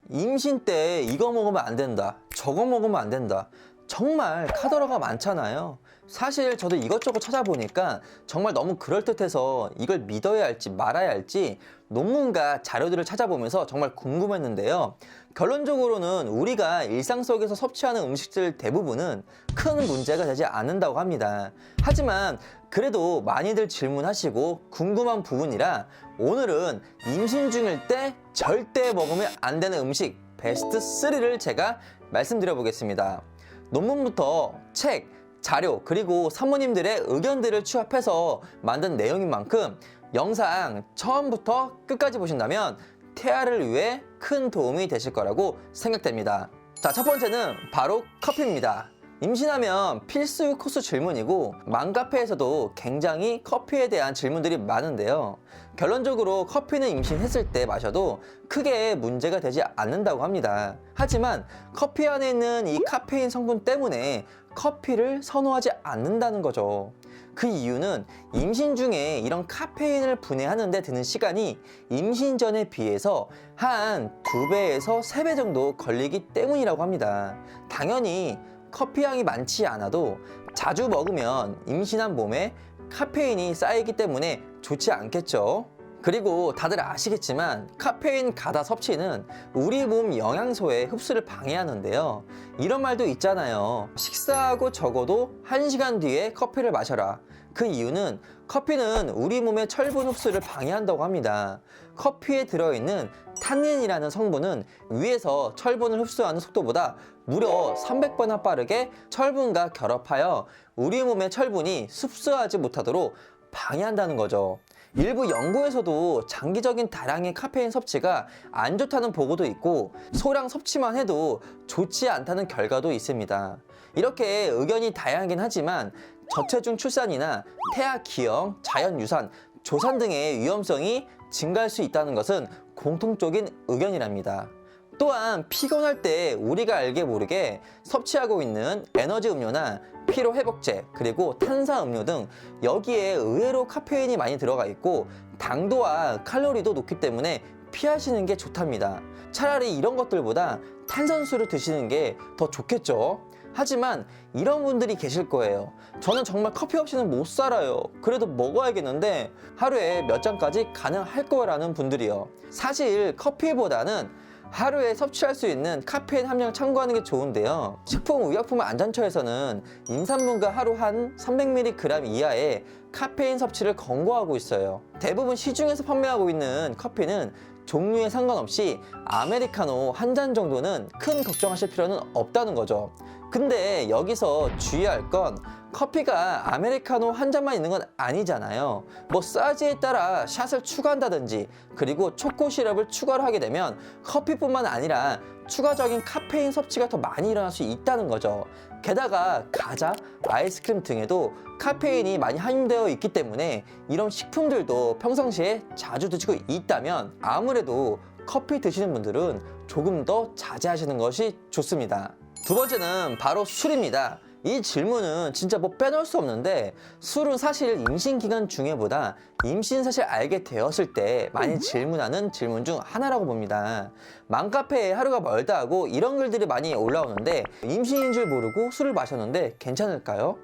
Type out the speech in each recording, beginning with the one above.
임신 때 이거 먹으면 안 된다, 저거 먹으면 안 된다, 정말 카더라가 많잖아요. 사실 저도 이것저것 찾아보니까 정말 너무 그럴듯해서 이걸 믿어야 할지 말아야 할지 논문과 자료들을 찾아보면서 정말 궁금했는데요. 결론적으로는 우리가 일상 속에서 섭취하는 음식들 대부분은 큰 문제가 되지 않는다고 합니다. 하지만 그래도 많이들 질문하시고 궁금한 부분이라 오늘은 임신 중일 때 절대 먹으면 안 되는 음식 베스트 3를 제가 말씀드려 보겠습니다. 논문부터 책, 자료, 그리고 사모님들의 의견들을 취합해서 만든 내용인 만큼 영상 처음부터 끝까지 보신다면 태아를 위해 큰 도움이 되실 거라고 생각됩니다. 자, 첫 번째는 바로 커피입니다. 임신하면 필수 코스 질문이고 맘카페에서도 굉장히 커피에 대한 질문들이 많은데요. 결론적으로 커피는 임신했을 때 마셔도 크게 문제가 되지 않는다고 합니다. 하지만 커피 안에 있는 이 카페인 성분 때문에 커피를 선호하지 않는다는 거죠. 그 이유는 임신 중에 이런 카페인을 분해하는 데 드는 시간이 임신 전에 비해서 한 2배에서 3배 정도 걸리기 때문이라고 합니다. 당연히 커피 양이 많지 않아도 자주 먹으면 임신한 몸에 카페인이 쌓이기 때문에 좋지 않겠죠. 그리고 다들 아시겠지만 카페인 과다 섭취는 우리 몸 영양소의 흡수를 방해하는데요. 이런 말도 있잖아요. 식사하고 적어도 1시간 뒤에 커피를 마셔라. 그 이유는 커피는 우리 몸의 철분 흡수를 방해한다고 합니다. 커피에 들어있는 탄닌이라는 성분은 위에서 철분을 흡수하는 속도보다 무려 300배나 빠르게 철분과 결합하여 우리 몸의 철분이 흡수하지 못하도록 방해한다는 거죠. 일부 연구에서도 장기적인 다량의 카페인 섭취가 안 좋다는 보고도 있고 소량 섭취만 해도 좋지 않다는 결과도 있습니다. 이렇게 의견이 다양하긴 하지만 저체중 출산이나 태아 기형, 자연유산, 조산 등의 위험성이 증가할 수 있다는 것은 공통적인 의견이랍니다. 또한 피곤할 때 우리가 알게 모르게 섭취하고 있는 에너지 음료나 피로회복제, 그리고 탄산음료 등 여기에 의외로 카페인이 많이 들어가 있고 당도와 칼로리도 높기 때문에 피하시는 게 좋답니다. 차라리 이런 것들보다 탄산수를 드시는 게 더 좋겠죠. 하지만 이런 분들이 계실 거예요. 저는 정말 커피 없이는 못 살아요. 그래도 먹어야겠는데 하루에 몇 잔까지 가능할 거라는 분들이요. 사실 커피보다는 하루에 섭취할 수 있는 카페인 함량을 참고하는 게 좋은데요. 식품의약품안전처에서는 임산부가 하루 한 300mg 이하의 카페인 섭취를 권고하고 있어요. 대부분 시중에서 판매하고 있는 커피는 종류에 상관없이 아메리카노 한 잔 정도는 큰 걱정하실 필요는 없다는 거죠. 근데 여기서 주의할 건 커피가 아메리카노 한 잔만 있는 건 아니잖아요. 뭐 사이즈에 따라 샷을 추가한다든지 그리고 초코 시럽을 추가를 하게 되면 커피뿐만 아니라 추가적인 카페인 섭취가 더 많이 일어날 수 있다는 거죠. 게다가 과자, 아이스크림 등에도 카페인이 많이 함유되어 있기 때문에 이런 식품들도 평상시에 자주 드시고 있다면 아무래도 커피 드시는 분들은 조금 더 자제하시는 것이 좋습니다. 두 번째는 바로 술입니다. 이 질문은 진짜 뭐 빼놓을 수 없는데 술은 사실 임신기간 중에보다 임신 사실 알게 되었을 때 많이 질문하는 질문 중 하나라고 봅니다. 맘카페에 하루가 멀다 하고 이런 글들이 많이 올라오는데 임신인 줄 모르고 술을 마셨는데 괜찮을까요?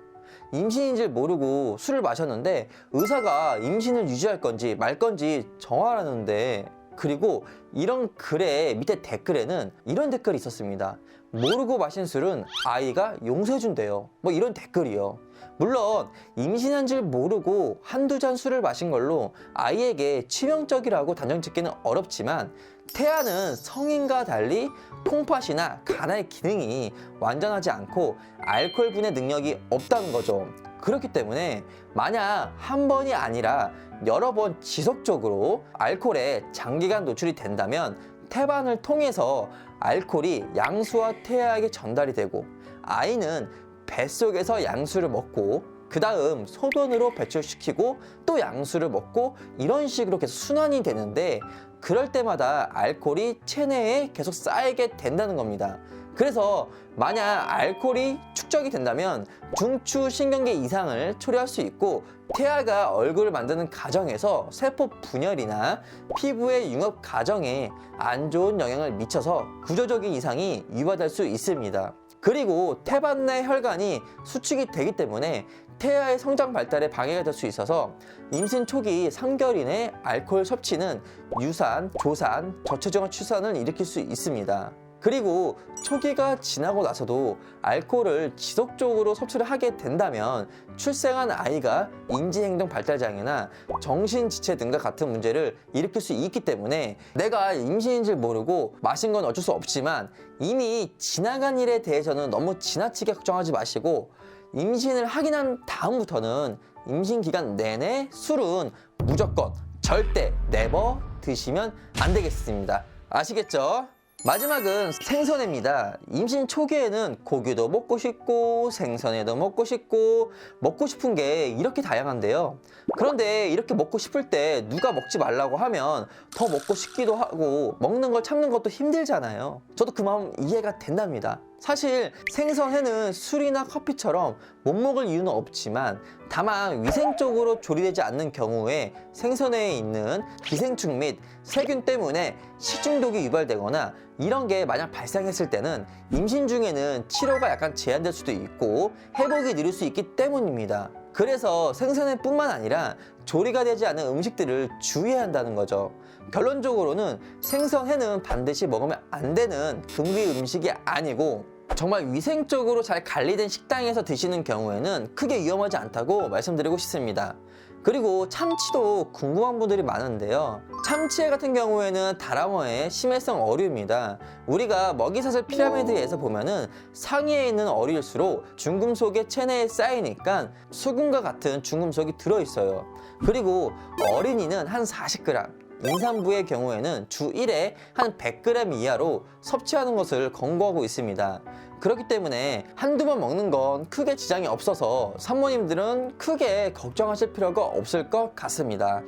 임신인 줄 모르고 술을 마셨는데 의사가 임신을 유지할 건지 말 건지 정하라는데, 그리고 이런 글의 밑에 댓글에는 이런 댓글이 있었습니다. 모르고 마신 술은 아이가 용서해준대요. 뭐 이런 댓글이요. 물론 임신한 줄 모르고 한두 잔 술을 마신 걸로 아이에게 치명적이라고 단정 짓기는 어렵지만 태아는 성인과 달리 콩팥이나 간의 기능이 완전하지 않고 알코올 분해 능력이 없다는 거죠. 그렇기 때문에 만약 한 번이 아니라 여러 번 지속적으로 알코올에 장기간 노출이 된다면 태반을 통해서 알코올이 양수와 태아에게 전달이 되고 아이는 뱃속에서 양수를 먹고 그 다음 소변으로 배출시키고 또 양수를 먹고 이런 식으로 계속 순환이 되는데 그럴 때마다 알코올이 체내에 계속 쌓이게 된다는 겁니다. 그래서 만약 알코올이 축적이 된다면 중추신경계 이상을 초래할 수 있고 태아가 얼굴을 만드는 과정에서 세포 분열이나 피부의 융합 과정에 안 좋은 영향을 미쳐서 구조적인 이상이 유발될 수 있습니다. 그리고 태반 내 혈관이 수축이 되기 때문에 태아의 성장 발달에 방해가 될 수 있어서 임신 초기 3개월 이내 알코올 섭취는 유산, 조산, 저체중아 출산을 일으킬 수 있습니다. 그리고 초기가 지나고 나서도 알코올을 지속적으로 섭취를 하게 된다면 출생한 아이가 인지행동 발달장애나 정신지체 등과 같은 문제를 일으킬 수 있기 때문에 내가 임신인 줄 모르고 마신 건 어쩔 수 없지만 이미 지나간 일에 대해서는 너무 지나치게 걱정하지 마시고 임신을 하긴 한 다음부터는 임신 기간 내내 술은 무조건 절대 네버 드시면 안 되겠습니다. 아시겠죠? 마지막은 생선회입니다. 임신 초기에는 고기도 먹고 싶고 생선회도 먹고 싶고 먹고 싶은 게 이렇게 다양한데요. 그런데 이렇게 먹고 싶을 때 누가 먹지 말라고 하면 더 먹고 싶기도 하고 먹는 걸 참는 것도 힘들잖아요. 저도 그 마음 이해가 된답니다. 사실 생선회는 술이나 커피처럼 못 먹을 이유는 없지만 다만 위생적으로 조리되지 않는 경우에 생선회에 있는 기생충 및 세균 때문에 식중독이 유발되거나 이런 게 만약 발생했을 때는 임신 중에는 치료가 약간 제한될 수도 있고 회복이 느릴 수 있기 때문입니다. 그래서 생선회뿐만 아니라 조리가 되지 않은 음식들을 주의해야 한다는 거죠. 결론적으로는 생선회는 반드시 먹으면 안 되는 금기 음식이 아니고 정말 위생적으로 잘 관리된 식당에서 드시는 경우에는 크게 위험하지 않다고 말씀드리고 싶습니다. 그리고 참치도 궁금한 분들이 많은데요. 참치회 같은 경우에는 다람어의 심해성 어류입니다. 우리가 먹이사슬 피라미드에서 보면은 상위에 있는 어류일수록 중금속이 체내에 쌓이니까 수금과 같은 중금속이 들어있어요. 그리고 어린이는 한 40g, 임산부의 경우에는 주 1회 한 100g 이하로 섭취하는 것을 권고하고 있습니다. 그렇기 때문에 한두 번 먹는 건 크게 지장이 없어서 산모님들은 크게 걱정하실 필요가 없을 것 같습니다.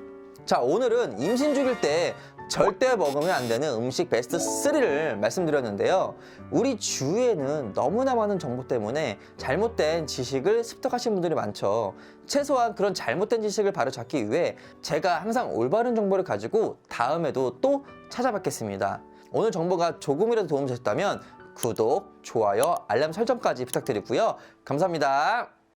자, 오늘은 임신 중일 때 절대 먹으면 안 되는 음식 베스트 3를 말씀드렸는데요. 우리 주위에는 너무나 많은 정보 때문에 잘못된 지식을 습득하신 분들이 많죠. 최소한 그런 잘못된 지식을 바로잡기 위해 제가 항상 올바른 정보를 가지고 다음에도 또 찾아뵙겠습니다. 오늘 정보가 조금이라도 도움이 되셨다면 구독, 좋아요, 알람 설정까지 부탁드리고요. 감사합니다.